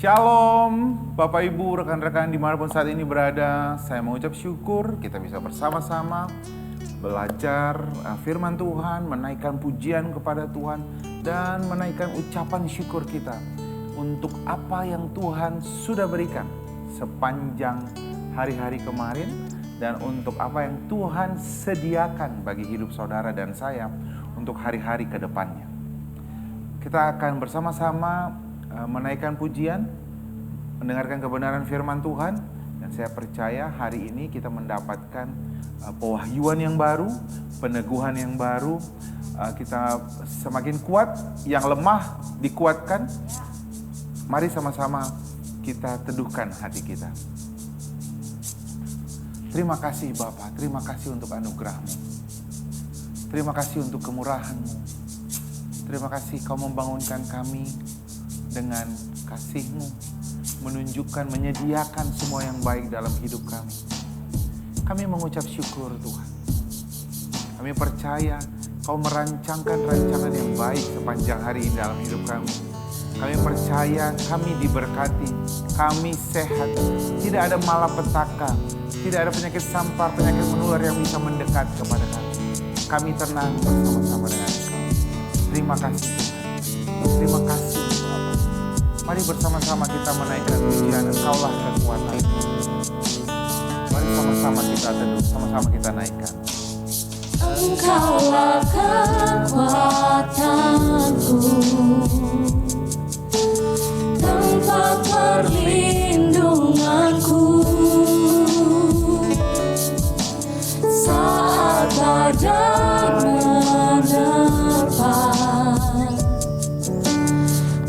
Shalom, Bapak Ibu, rekan-rekan dimanapun saat ini berada. Saya mengucap syukur kita bisa bersama-sama belajar firman Tuhan, menaikkan pujian kepada Tuhan, dan menaikkan ucapan syukur kita untuk apa yang Tuhan sudah berikan sepanjang hari-hari kemarin, dan untuk apa yang Tuhan sediakan bagi hidup saudara dan saya untuk hari-hari ke depannya. Kita akan bersama-sama menaikkan pujian, mendengarkan kebenaran firman Tuhan, dan saya percaya hari ini kita mendapatkan pewahyuan yang baru, peneguhan yang baru. Kita semakin kuat, yang lemah dikuatkan. Mari sama-sama kita teduhkan hati kita. Terima kasih Bapa, terima kasih untuk anugerah-Mu. Terima kasih untuk kemurahan-Mu. Terima kasih Kau membangunkan kami dengan kasih-Mu, menunjukkan, menyediakan semua yang baik dalam hidup kami. Kami mengucap syukur Tuhan. Kami percaya Kau merancangkan rancangan yang baik sepanjang hari ini dalam hidup kami. Kami percaya kami diberkati, kami sehat, tidak ada malapetaka, tidak ada penyakit sampar, penyakit menular yang bisa mendekat kepada kami. Kami tenang bersama-sama dengan Kau. Terima kasih Tuhan. Terima kasih Bapa. Mari bersama-sama kita menaikkan pujian, Engkaulah kekuatan. Mari sama-sama kita teduh, sama-sama kita naikkan. Engkaulah kekuatanku, tempat perlindunganku, saat badai menerpa,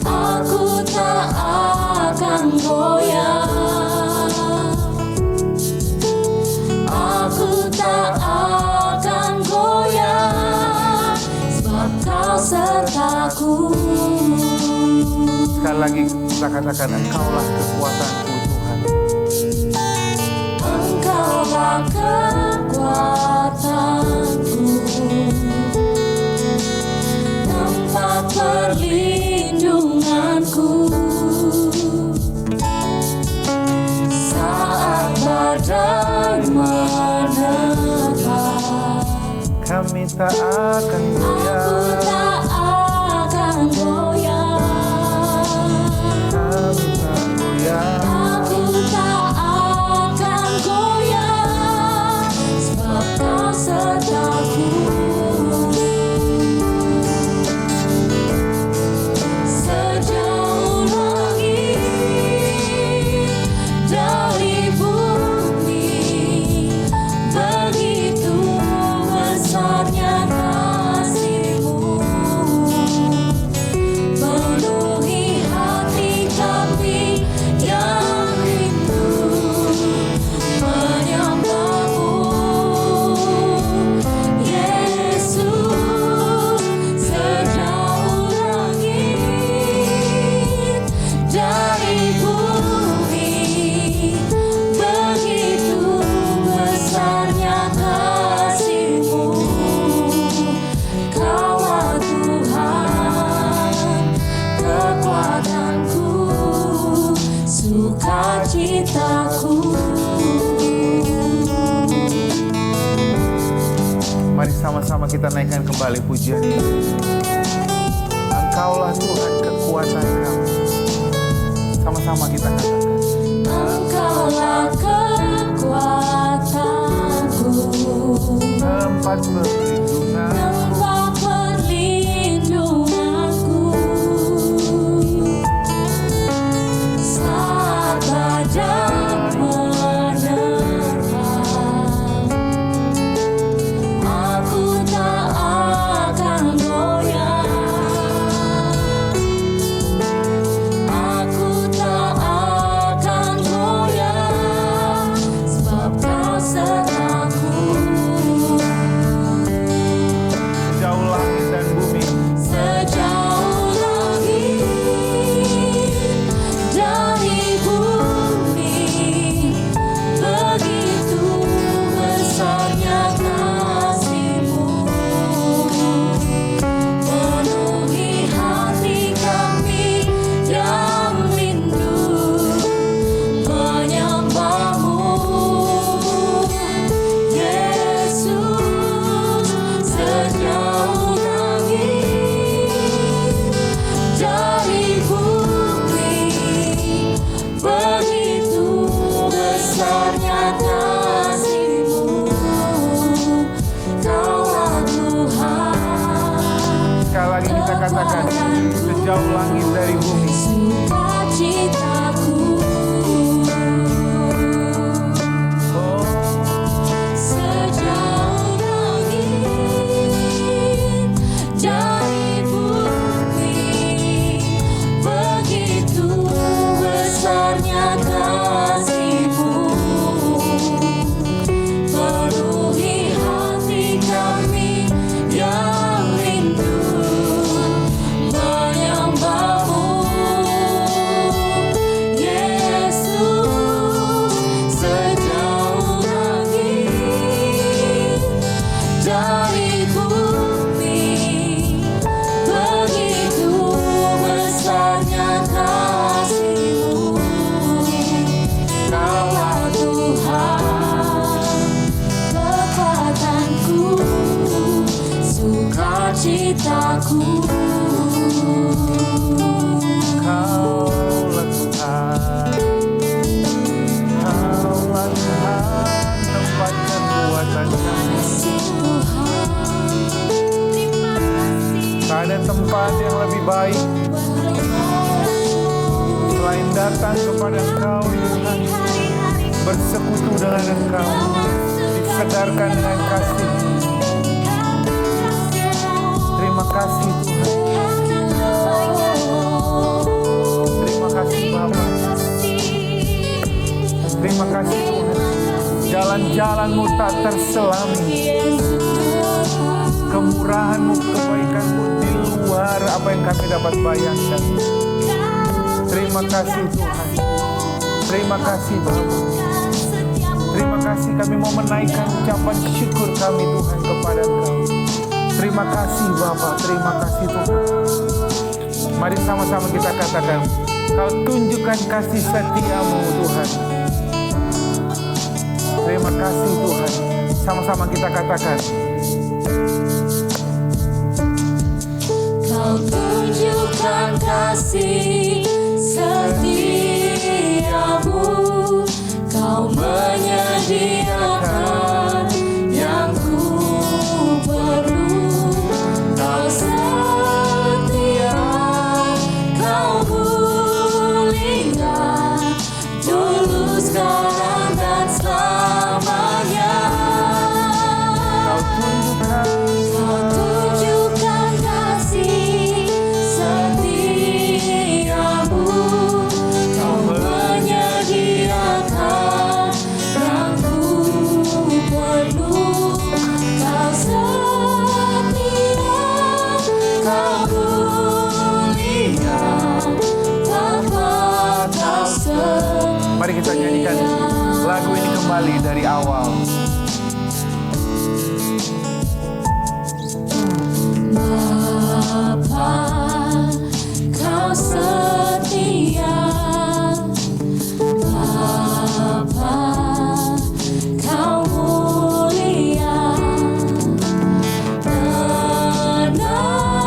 aku tak akan goyah, aku tak akan goyah, sebab Kau sertaku. Sekali lagi kita katakan, Engkaulah kekuatanku Tuhan. Engkaulah kekuatanku, tempat perlindunganku, saat badai menerpa, Kami tak akan goyah. aku tak akan goyah, Kami tak goyah. aku tak akan goyah, sebab Kau sertaku. Sejauh langit dari bumi, begitu besarnya kasih-Mu, penuhi hati kami yang rindu menyembah-Mu, Yesus. Sejauh langit dari bumi, begitu besarnya kasih-Mu, Kaulah Tuhan, kekuatanku, sukacitaku. Mari sama-sama kita naikkan kembali pujian ini. Engkaulah Tuhan kekuatan kami. Sama-sama kita katakan. Engkaulah kekuatanku, Tempat perlindungan, tempat perlindunganku, saat badai menerpa, aku tak akan goyah, aku tak akan goyah, sebab Kau sertaku. katakan, sejauh langit dari bumi. Sukacitaku Oh, sejauh langit dari bumi, begitu besarnya kasih-Mu, penuhi hati kami yang rindu menyembah-Mu, Yesus. Sejauh langit dari bumi, begitu besarnya kasih-Mu, Kaulah Tuhan, kekuatanku, sukacitaku. Kaulah Tuhan, Kaulah Tuhan, tempat kekuatan kami. Tak ada tempat yang lebih baik selain datang kepada Engkau, Tuhan, bersekutu dengan Engkau, disegarkan dengan kasih. Terima kasih Tuhan, terima kasih Bapa, terima kasih Tuhan. Jalan-jalan-Mu tak terselami, kemurahan-Mu, kebaikan-Mu di luar apa yang kami dapat bayangkan. Terima kasih Tuhan, terima kasih Bapa, terima kasih. Kami mau menaikkan ucapan syukur kami Tuhan kepada Engkau. Terima kasih Bapa, terima kasih Tuhan. Mari sama-sama kita katakan, Kau tunjukkan kasih setia-Mu Tuhan. Terima kasih Tuhan. Sama-sama kita katakan, Kau tunjukkan kasih setiamu, Kau menyediakan yang ku perlu. Kau setia, Kau mulia, dulu, sekarang, dan selamanya. Kau tunjukkan Kau tunjukkan kasih setiamu, Kau menyediakan yang ku perlu. Kau setia, Kau mulia, Bapa, Kau setia. Mari kita nyanyikan lagu ini kembali dari awal. Bapa, Kau setia. Bapa, Kau mulia.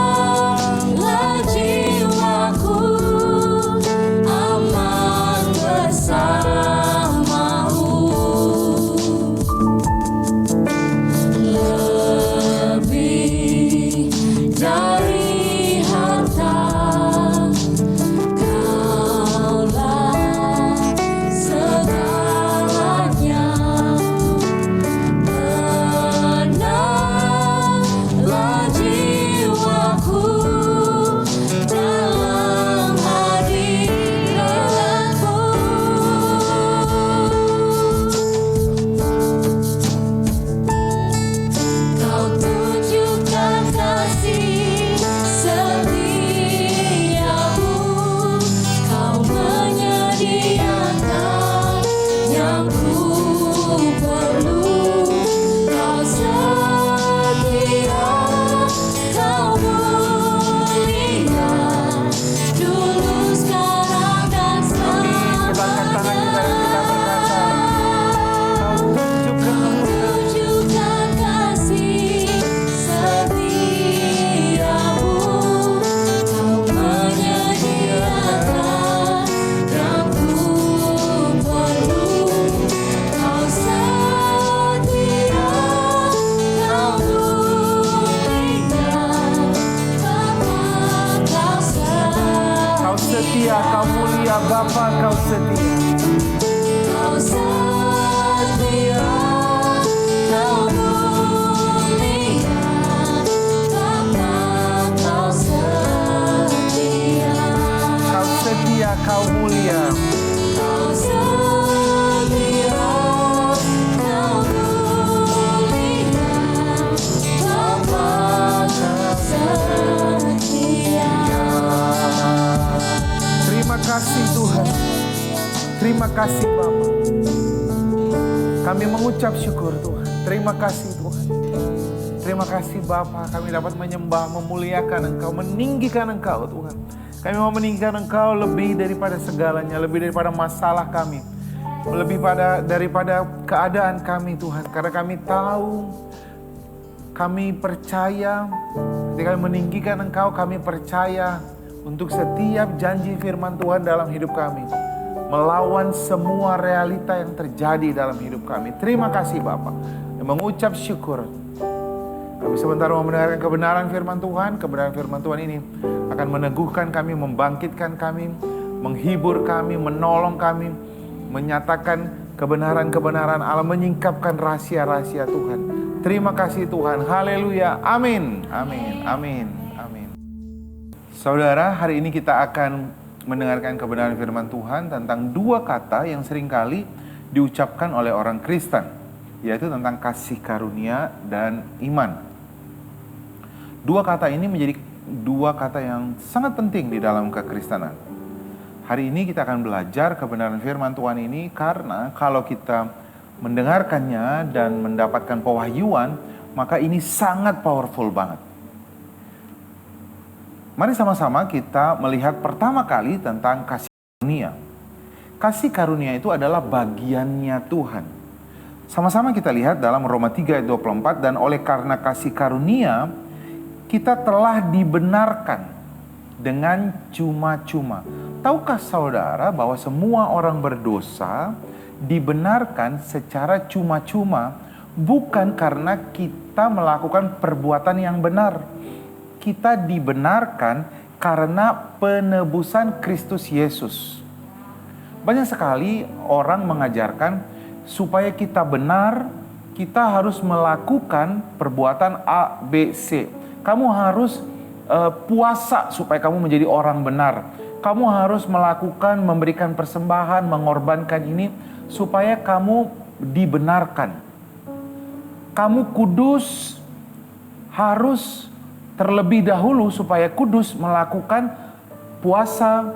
Tenanglah jiwaku, aman bersama-Mu. Lebih dari harta, Kaulah segalanya. Tenanglah jiwaku dalam hadirat-Mu. Kau tunjukkan kasih Ya Bapa, Kau setia. Kau setia, Kau mulia, Bapa, Kau setia. Kau setia, Kau mulia. Kau setia, Kau mulia, Bapa, Kau setia. Terima kasih Tuhan. Terima kasih Bapa. Kami mengucap syukur Tuhan. Terima kasih Tuhan. Terima kasih Bapa, kami dapat menyembah, memuliakan Engkau, meninggikan Engkau Tuhan. Kami mau meninggikan Engkau lebih daripada segalanya, lebih daripada masalah kami, lebih daripada keadaan kami Tuhan. Karena kami tahu, kami percaya, ketika kami meninggikan Engkau, kami percaya untuk setiap janji firman Tuhan dalam hidup kami, melawan semua realita yang terjadi dalam hidup kami. Terima kasih Bapa. Dan mengucap syukur. Kami sebentar mau mendengarkan kebenaran firman Tuhan. Kebenaran firman Tuhan ini akan meneguhkan kami, membangkitkan kami, menghibur kami, menolong kami, menyatakan kebenaran-kebenaran Allah, menyingkapkan rahasia-rahasia Tuhan. Terima kasih Tuhan. Haleluya. Amin. Amin. Amin. Amin. Saudara, hari ini kita akan mendengarkan kebenaran firman Tuhan tentang dua kata yang seringkali diucapkan oleh orang Kristen, yaitu tentang kasih karunia dan iman. Dua kata ini menjadi dua kata yang sangat penting di dalam kekristenan. Hari ini kita akan belajar kebenaran firman Tuhan ini karena kalau kita mendengarkannya dan mendapatkan pewahyuan, maka ini sangat powerful banget. Mari sama-sama kita melihat pertama kali tentang kasih karunia. Kasih karunia itu adalah bagiannya Tuhan. Sama-sama kita lihat dalam Roma 3 ayat 24, dan oleh karena kasih karunia, kita telah dibenarkan dengan cuma-cuma. Tahukah saudara bahwa semua orang berdosa dibenarkan secara cuma-cuma, bukan karena kita melakukan perbuatan yang benar. Kita dibenarkan karena penebusan Kristus Yesus. Banyak sekali orang mengajarkan supaya kita benar, kita harus melakukan perbuatan A, B, C. Kamu harus puasa supaya kamu menjadi orang benar. Kamu harus melakukan, memberikan persembahan, mengorbankan ini supaya kamu dibenarkan. Kamu kudus, harus terlebih dahulu supaya kudus melakukan puasa,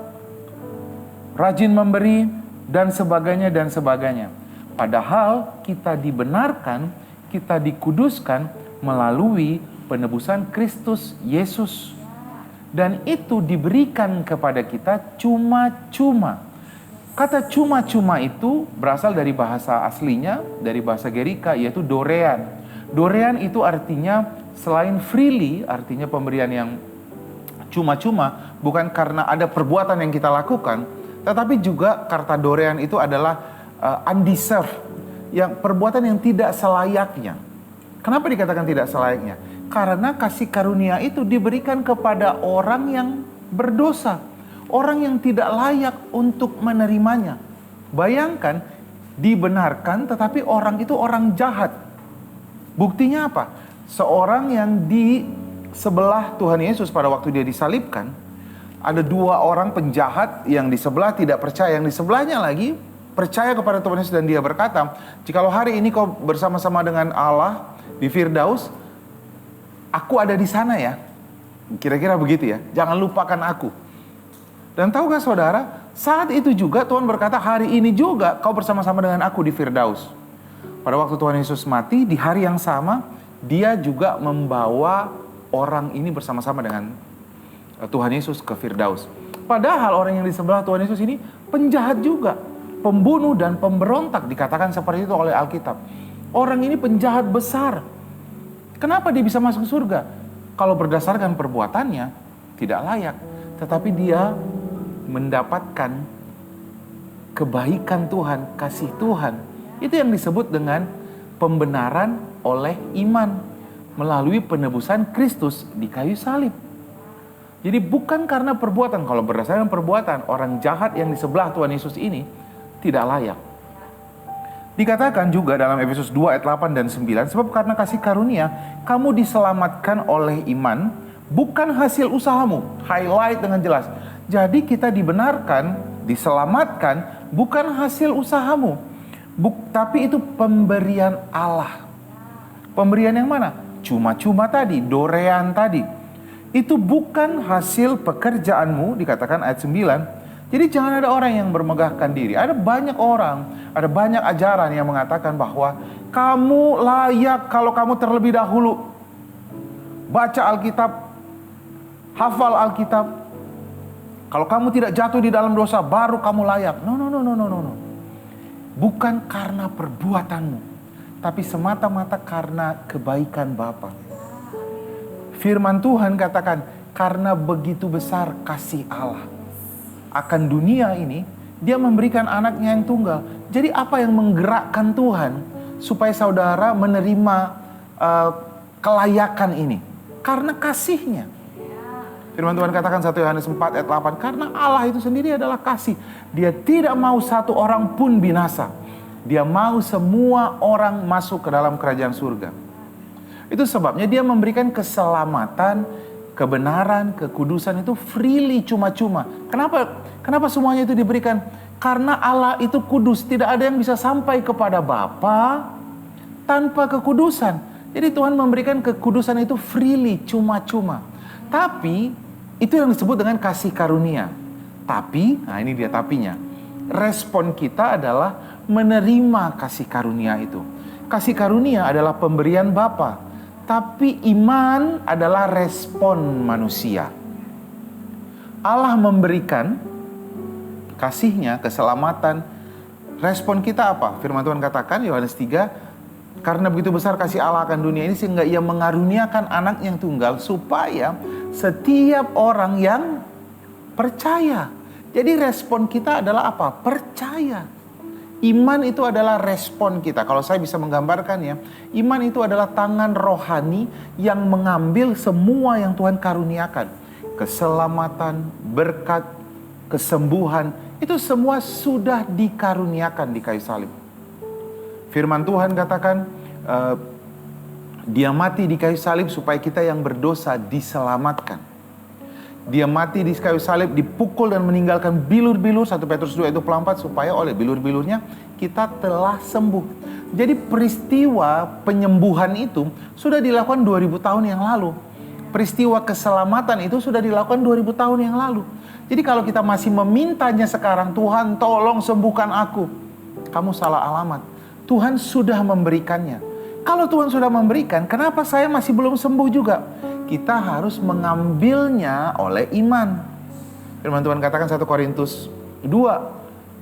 rajin memberi, dan sebagainya dan sebagainya. Padahal kita dibenarkan, kita dikuduskan melalui penebusan Kristus Yesus. Dan itu diberikan kepada kita cuma-cuma. Kata cuma-cuma itu berasal dari bahasa aslinya, dari bahasa Gerika, yaitu dorean. Dorean itu artinya selain freely, artinya pemberian yang cuma-cuma, bukan karena ada perbuatan yang kita lakukan, tetapi juga kata dorean itu adalah undeserved, yang perbuatan yang tidak selayaknya. Kenapa dikatakan tidak selayaknya? Karena kasih karunia itu diberikan kepada orang yang berdosa, orang yang tidak layak untuk menerimanya. Bayangkan, dibenarkan tetapi orang itu orang jahat. Buktinya apa? Seorang yang di sebelah Tuhan Yesus pada waktu dia disalibkan, ada dua orang penjahat, yang di sebelah tidak percaya, yang di sebelahnya lagi percaya kepada Tuhan Yesus, dan dia berkata, jikalau hari ini kau bersama-sama dengan Allah di Firdaus, aku ada di sana ya. Kira-kira begitu ya. Jangan lupakan aku. Dan tahukah saudara, saat itu juga Tuhan berkata, hari ini juga kau bersama-sama dengan aku di Firdaus. Pada waktu Tuhan Yesus mati, di hari yang sama, dia juga membawa orang ini bersama-sama dengan Tuhan Yesus ke Firdaus. Padahal orang yang di sebelah Tuhan Yesus ini penjahat juga. Pembunuh dan pemberontak, dikatakan seperti itu oleh Alkitab. Orang ini penjahat besar. Kenapa dia bisa masuk surga? Kalau berdasarkan perbuatannya, tidak layak. Tetapi dia mendapatkan kebaikan Tuhan, kasih Tuhan. Itu yang disebut dengan pembenaran oleh iman, melalui penebusan Kristus di kayu salib. Jadi bukan karena perbuatan. Kalau berdasarkan perbuatan, orang jahat yang di sebelah Tuhan Yesus ini tidak layak. Dikatakan juga dalam Efesus 2 ayat 8 dan 9, sebab karena kasih karunia, kamu diselamatkan oleh iman, bukan hasil usahamu. Highlight dengan jelas. Jadi kita dibenarkan, diselamatkan, bukan hasil usahamu. Tapi itu pemberian Allah. Pemberian yang mana? Cuma-cuma tadi, dorean tadi. Itu bukan hasil pekerjaanmu, dikatakan ayat 9. Jadi jangan ada orang yang bermegahkan diri. Ada banyak orang, ada banyak ajaran yang mengatakan bahwa kamu layak kalau kamu terlebih dahulu baca Alkitab, hafal Alkitab. Kalau kamu tidak jatuh di dalam dosa, baru kamu layak. No. Bukan karena perbuatanmu, tapi semata-mata karena kebaikan Bapa. Firman Tuhan katakan, karena begitu besar kasih Allah akan dunia ini, dia memberikan anaknya yang tunggal. Jadi apa yang menggerakkan Tuhan supaya saudara menerima kelayakan ini? Karena kasihnya. Firman Tuhan katakan 1 Yohanes 4 ayat 8, karena Allah itu sendiri adalah kasih. Dia tidak mau satu orang pun binasa. Dia mau semua orang masuk ke dalam kerajaan surga. Itu sebabnya dia memberikan keselamatan, kebenaran, kekudusan itu freely, cuma-cuma. Kenapa semuanya itu diberikan? Karena Allah itu kudus. Tidak ada yang bisa sampai kepada Bapa tanpa kekudusan. Jadi Tuhan memberikan kekudusan itu freely, cuma-cuma. Tapi itu yang disebut dengan kasih karunia. Tapi, nah ini dia tapinya. Respon kita adalah menerima kasih karunia itu. Kasih karunia adalah pemberian Bapa. Tapi iman adalah respon manusia. Allah memberikan kasihnya, keselamatan. Respon kita apa? Firman Tuhan katakan, Yohanes 3, karena begitu besar kasih Allah akan dunia ini, sehingga ia mengaruniakan anak yang tunggal, supaya setiap orang yang percaya. Jadi respon kita adalah apa? Percaya. Iman itu adalah respon kita. Kalau saya bisa menggambarkannya, iman itu adalah tangan rohani yang mengambil semua yang Tuhan karuniakan. Keselamatan, berkat, kesembuhan, itu semua sudah dikaruniakan di kayu salib. Firman Tuhan katakan, dia mati di kayu salib supaya kita yang berdosa diselamatkan. Dia mati di kayu salib, dipukul dan meninggalkan bilur-bilur, 1 Petrus 2 ayat 24, supaya oleh bilur-bilurnya kita telah sembuh. Jadi peristiwa penyembuhan itu sudah dilakukan 2000 tahun yang lalu. Peristiwa keselamatan itu sudah dilakukan 2000 tahun yang lalu. Jadi kalau kita masih memintanya sekarang, Tuhan tolong sembuhkan aku, kamu salah alamat. Tuhan sudah memberikannya. Kalau Tuhan sudah memberikan, kenapa saya masih belum sembuh juga? Kita harus mengambilnya oleh iman. Firman Tuhan katakan 1 Korintus 2,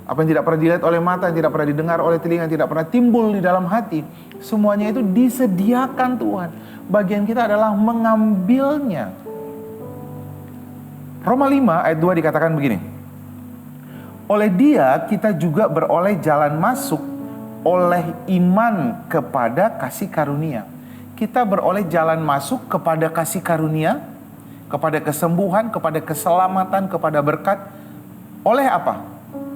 apa yang tidak pernah dilihat oleh mata, yang tidak pernah didengar oleh telinga, yang tidak pernah timbul di dalam hati, semuanya itu disediakan Tuhan. Bagian kita adalah mengambilnya. Roma 5 ayat 2 dikatakan begini, oleh dia kita juga beroleh jalan masuk oleh iman kepada kasih karunia. Kita beroleh jalan masuk kepada kasih karunia, kepada kesembuhan, kepada keselamatan, kepada berkat. Oleh apa?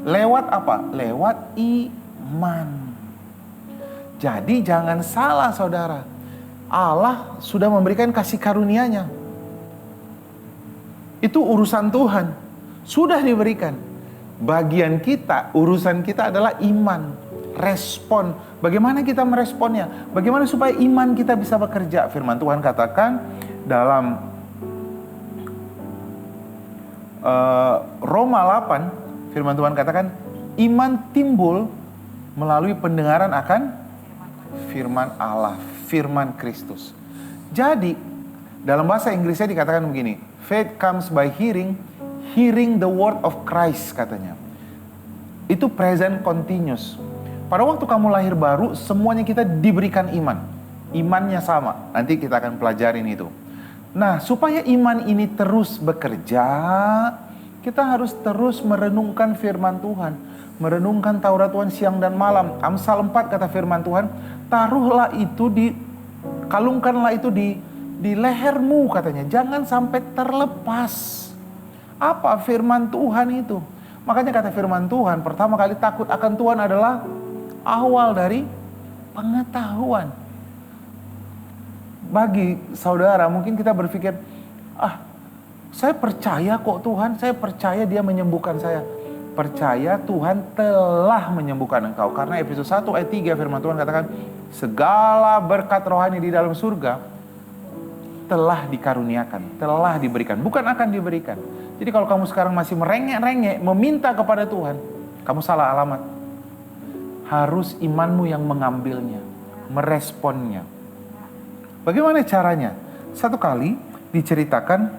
Lewat apa? Lewat iman. Jadi jangan salah saudara. Allah sudah memberikan kasih karunia-Nya. Itu urusan Tuhan. Sudah diberikan. Bagian kita, urusan kita adalah iman. Respon. Bagaimana kita meresponnya? Bagaimana supaya iman kita bisa bekerja? Firman Tuhan katakan dalam Roma 8, firman Tuhan katakan iman timbul melalui pendengaran akan firman Allah, firman Kristus. Jadi dalam bahasa Inggrisnya dikatakan begini, faith comes by hearing, hearing the word of Christ katanya. Itu present continuous. Pada waktu kamu lahir baru, semuanya kita diberikan iman. Imannya sama. Nanti kita akan pelajarin itu. Nah, supaya iman ini terus bekerja, kita harus terus merenungkan firman Tuhan. Merenungkan Taurat Tuhan siang dan malam. Amsal 4 kata firman Tuhan, taruhlah itu kalungkanlah itu di di lehermu katanya, jangan sampai terlepas. Apa firman Tuhan itu? Makanya kata firman Tuhan, pertama kali takut akan Tuhan adalah awal dari pengetahuan. Bagi saudara, mungkin kita berpikir, saya percaya kok Tuhan, saya percaya Dia menyembuhkan saya. Percaya Tuhan telah menyembuhkan engkau. Karena Efesus 1 ayat 3 firman Tuhan katakan, segala berkat rohani di dalam surga telah dikaruniakan, telah diberikan, bukan akan diberikan. Jadi kalau kamu sekarang masih merengek-rengek meminta kepada Tuhan, kamu salah alamat. Harus imanmu yang mengambilnya, meresponnya. Bagaimana caranya? Satu kali diceritakan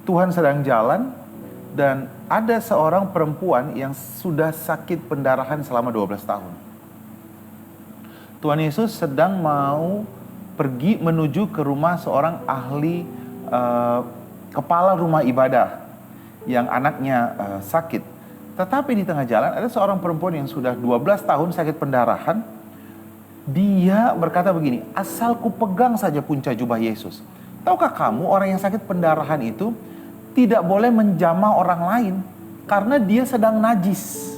Tuhan sedang jalan dan ada seorang perempuan yang sudah sakit pendarahan selama 12 tahun. Tuhan Yesus sedang mau pergi menuju ke rumah seorang ahli kepala rumah ibadah yang anaknya sakit. Tetapi di tengah jalan ada seorang perempuan yang sudah 12 tahun sakit pendarahan. Dia berkata begini, asal ku pegang saja punca jubah Yesus. Tahukah kamu orang yang sakit pendarahan itu tidak boleh menjamah orang lain karena dia sedang najis.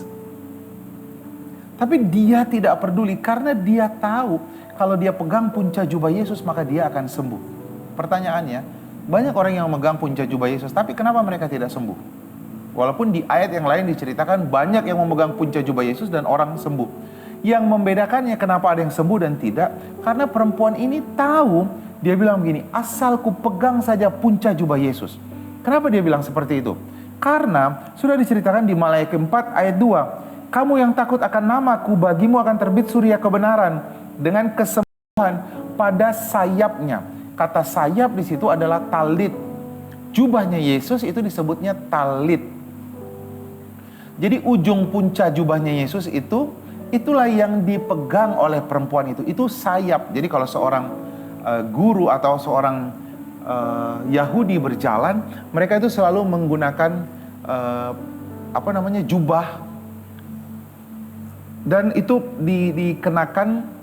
Tapi dia tidak peduli karena dia tahu kalau dia pegang punca jubah Yesus maka dia akan sembuh. Pertanyaannya, banyak orang yang memegang punca jubah Yesus, tapi kenapa mereka tidak sembuh? Walaupun di ayat yang lain diceritakan banyak yang memegang punca jubah Yesus dan orang sembuh. Yang membedakannya kenapa ada yang sembuh dan tidak, karena perempuan ini tahu, dia bilang begini, asal ku pegang saja punca jubah Yesus. Kenapa dia bilang seperti itu? Karena sudah diceritakan di Maleakhi 4 ayat 2, kamu yang takut akan namaku, bagimu akan terbit surya kebenaran dengan kesembuhan pada sayapnya. Kata sayap di situ adalah talit. Jubahnya Yesus itu disebutnya talit. Jadi ujung punca jubahnya Yesus itulah yang dipegang oleh perempuan itu. Itu sayap. Jadi kalau seorang guru atau seorang Yahudi berjalan, mereka itu selalu menggunakan jubah, dan itu dikenakan.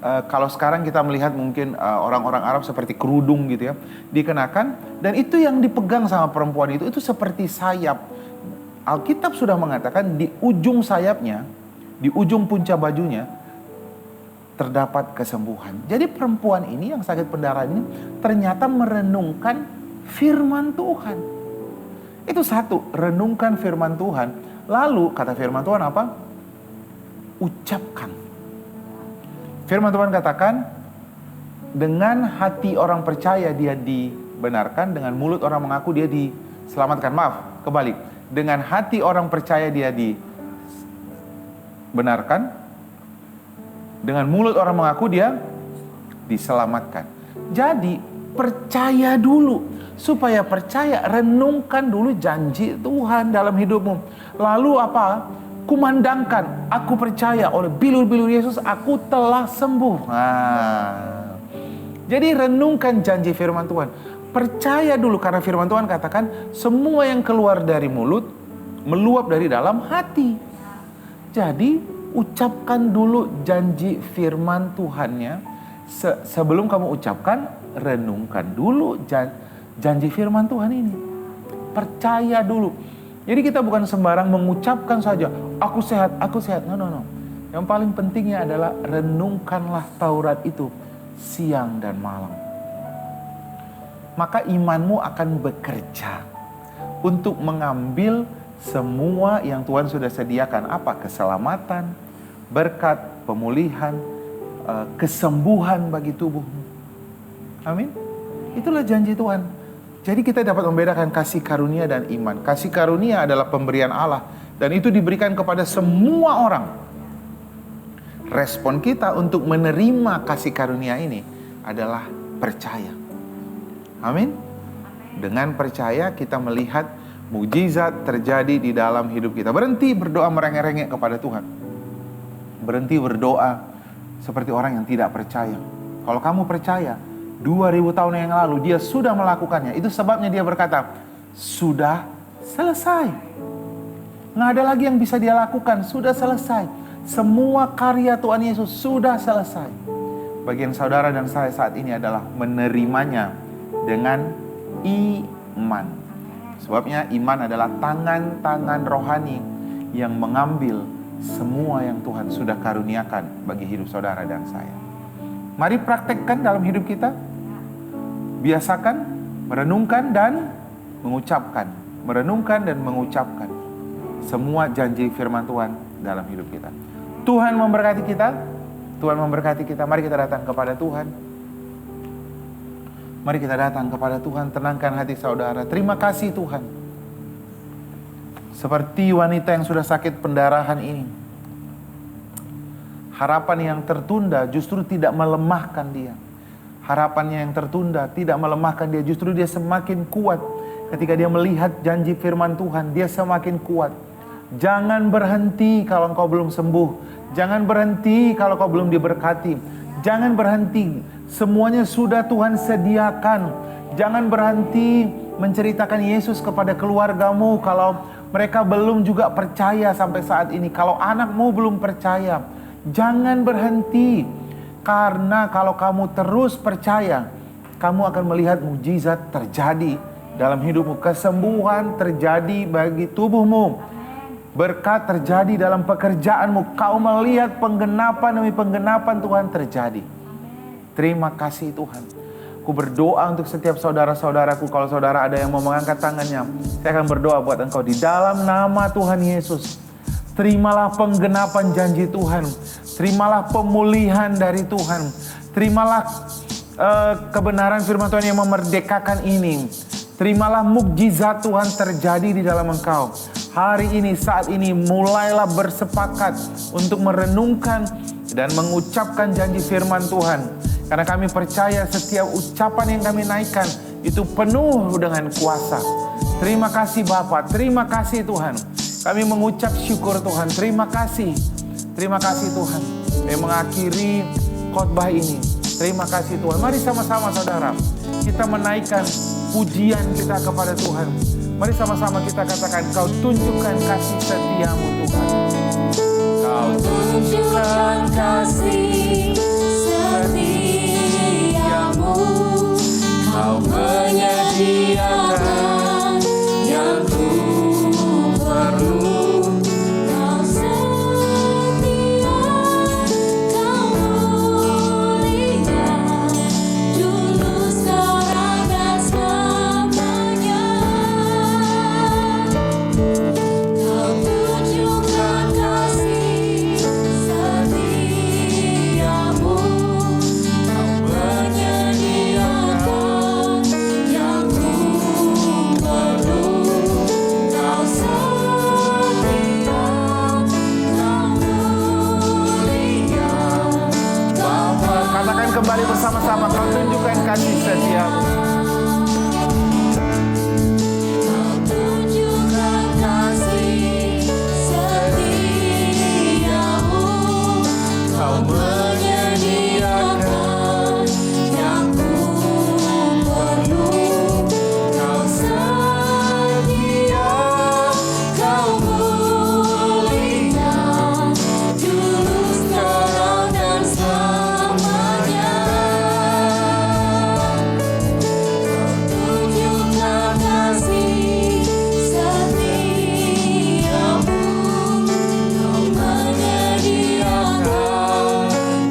Kalau sekarang kita melihat mungkin orang-orang Arab seperti kerudung gitu ya, dikenakan, dan itu yang dipegang sama perempuan itu seperti sayap. Alkitab sudah mengatakan di ujung sayapnya, di ujung punca bajunya terdapat kesembuhan. Jadi perempuan ini yang sakit pendarahan ini ternyata merenungkan firman Tuhan. Itu satu, renungkan firman Tuhan. Lalu kata firman Tuhan apa? Ucapkan. Firman Tuhan katakan, dengan hati orang percaya dia dibenarkan, dengan mulut orang mengaku dia diselamatkan. Maaf, kebalik. Dengan hati orang percaya dia dibenarkan, dengan mulut orang mengaku dia diselamatkan. Jadi percaya dulu. Supaya percaya, renungkan dulu janji Tuhan dalam hidupmu. Lalu apa? Kumandangkan, aku percaya oleh bilur-bilur Yesus aku telah sembuh. Jadi renungkan janji firman Tuhan. Percaya dulu karena firman Tuhan katakan semua yang keluar dari mulut meluap dari dalam hati. Jadi ucapkan dulu janji firman Tuhannya. Sebelum kamu ucapkan, renungkan dulu janji firman Tuhan ini. Percaya dulu. Jadi kita bukan sembarang mengucapkan saja, aku sehat, aku sehat. No. Yang paling pentingnya adalah renungkanlah Taurat itu siang dan malam. Maka imanmu akan bekerja untuk mengambil semua yang Tuhan sudah sediakan. Apa? Keselamatan, berkat, pemulihan, kesembuhan bagi tubuhmu. Amin. Itulah janji Tuhan. Jadi kita dapat membedakan kasih karunia dan iman. Kasih karunia adalah pemberian Allah, dan itu diberikan kepada semua orang. Respon kita untuk menerima kasih karunia ini adalah percaya. Amin. Dengan percaya kita melihat mukjizat terjadi di dalam hidup kita. Berhenti berdoa merengek-rengek kepada Tuhan. Berhenti berdoa seperti orang yang tidak percaya. Kalau kamu percaya, 2000 tahun yang lalu dia sudah melakukannya. Itu sebabnya dia berkata, sudah selesai. Nggak ada lagi yang bisa dia lakukan, sudah selesai. Semua karya Tuhan Yesus sudah selesai. Bagian saudara dan saya saat ini adalah menerimanya dengan iman. Sebabnya iman adalah tangan-tangan rohani yang mengambil semua yang Tuhan sudah karuniakan bagi hidup saudara dan saya. Mari praktekkan dalam hidup kita. Biasakan, merenungkan dan mengucapkan. Merenungkan dan mengucapkan semua janji firman Tuhan dalam hidup kita. Tuhan memberkati kita. Tuhan memberkati kita. Mari kita datang kepada Tuhan. Mari kita datang kepada Tuhan. Tenangkan hati saudara. Terima kasih Tuhan. Seperti wanita yang sudah sakit pendarahan ini. Harapan yang tertunda justru tidak melemahkan dia. Harapannya yang tertunda tidak melemahkan dia. Justru dia semakin kuat. Ketika dia melihat janji firman Tuhan, dia semakin kuat. Jangan berhenti kalau engkau belum sembuh. Jangan berhenti kalau kau belum diberkati. Jangan berhenti. Semuanya sudah Tuhan sediakan. Jangan berhenti menceritakan Yesus kepada keluargamu kalau mereka belum juga percaya sampai saat ini. Kalau anakmu belum percaya, jangan berhenti. Karena kalau kamu terus percaya, kamu akan melihat mukjizat terjadi dalam hidupmu. Kesembuhan terjadi bagi tubuhmu. Berkat terjadi dalam pekerjaanmu. Kau melihat penggenapan demi penggenapan Tuhan terjadi. Terima kasih Tuhan. Aku berdoa untuk setiap saudara-saudaraku. Kalau saudara ada yang mau mengangkat tangannya, saya akan berdoa buat engkau di dalam nama Tuhan Yesus. Terimalah penggenapan janji Tuhan. Terimalah pemulihan dari Tuhan. Terimalah kebenaran firman Tuhan yang memerdekakan ini. Terimalah mukjizat Tuhan terjadi di dalam engkau. Hari ini, saat ini, mulailah bersepakat untuk merenungkan dan mengucapkan janji firman Tuhan. Karena kami percaya setiap ucapan yang kami naikkan itu penuh dengan kuasa. Terima kasih Bapa, terima kasih Tuhan. Kami mengucap syukur Tuhan, terima kasih. Terima kasih Tuhan. Yang mengakhiri khotbah ini. Terima kasih Tuhan. Mari sama-sama saudara, kita menaikkan pujian kita kepada Tuhan. Mari sama-sama kita katakan, Kau tunjukkan kasih setiamu Tuhan. Kau tunjukkan kasih setiamu. Kau menyediakan yang ku perlu. Kau setia, Kau mulia, dulu sekarang dan selamanya. Kau tunjukkan kasih setiamu. Kau menyediakan yang ku perlu. Kau setia, Kau mulia, Bapa. Katakan kembali bersama-sama, Kau tunjukkan kasih setiamu. Kau tunjukkan kasih setiamu. Kau menyediakan yang ku perlu. Kau setia, Kau mulia, dulu sekarang dan selamanya. Kau tunjukkan kasih setiamu. Kau menyediakan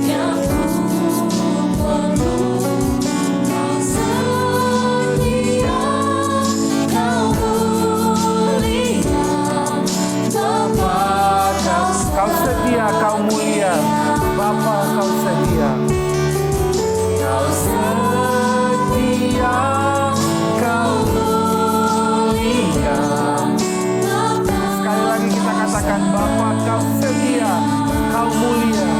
yang ku perlu. Kau setia, Kau mulia, Bapa. Kau setia, Kau mulia. Bapa, Kau setia. Kau setia, Kau mulia, Bapa. Sekali lagi kita katakan, Bapa, Kau setia, Kau mulia.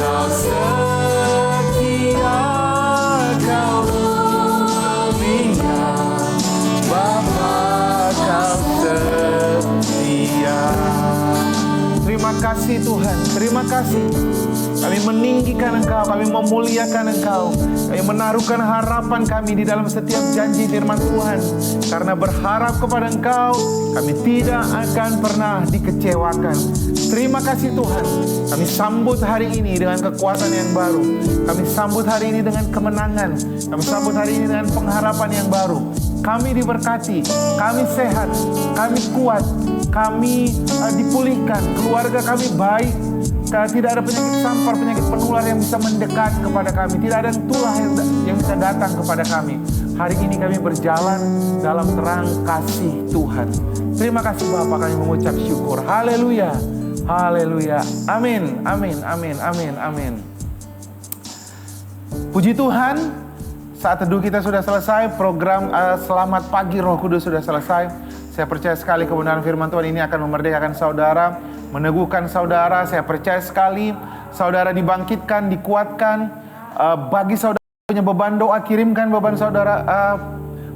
Kau setia, Kau mulia, Bapa, Kau setia. Terima kasih Tuhan, terima kasih. Kami meninggikan Engkau, kami memuliakan Engkau. Kami menaruhkan harapan kami di dalam setiap janji firman Tuhan. Karena berharap kepada Engkau, kami tidak akan pernah dikecewakan. Terima kasih Tuhan. Kami sambut hari ini dengan kekuatan yang baru. Kami sambut hari ini dengan kemenangan. Kami sambut hari ini dengan pengharapan yang baru. Kami diberkati, kami sehat, kami kuat, kami dipulihkan, keluarga kami baik. Tidak ada penyakit sampar, penyakit penular yang bisa mendekat kepada kami. Tidak ada tulah yang bisa datang kepada kami. Hari ini kami berjalan dalam terang kasih Tuhan. Terima kasih Bapa, kami mengucap syukur. Haleluya, haleluya, amin, amin, amin, amin, amin. Puji Tuhan. Saat teduh kita sudah selesai, program Selamat Pagi Roh Kudus sudah selesai. Saya percaya sekali kebenaran firman Tuhan ini akan memerdekakan saudara, meneguhkan saudara. Saya percaya sekali saudara dibangkitkan, dikuatkan. Bagi saudara punya beban doa, kirimkan beban saudara,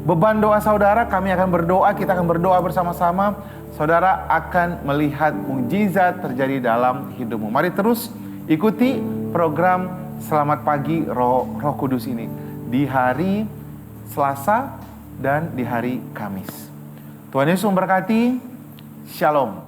beban doa saudara. Kami akan berdoa, kita akan berdoa bersama-sama. Saudara akan melihat mukjizat terjadi dalam hidupmu. Mari terus ikuti program Selamat Pagi Roh Kudus ini di hari Selasa dan di hari Kamis. Tuhan Yesus memberkati. Shalom.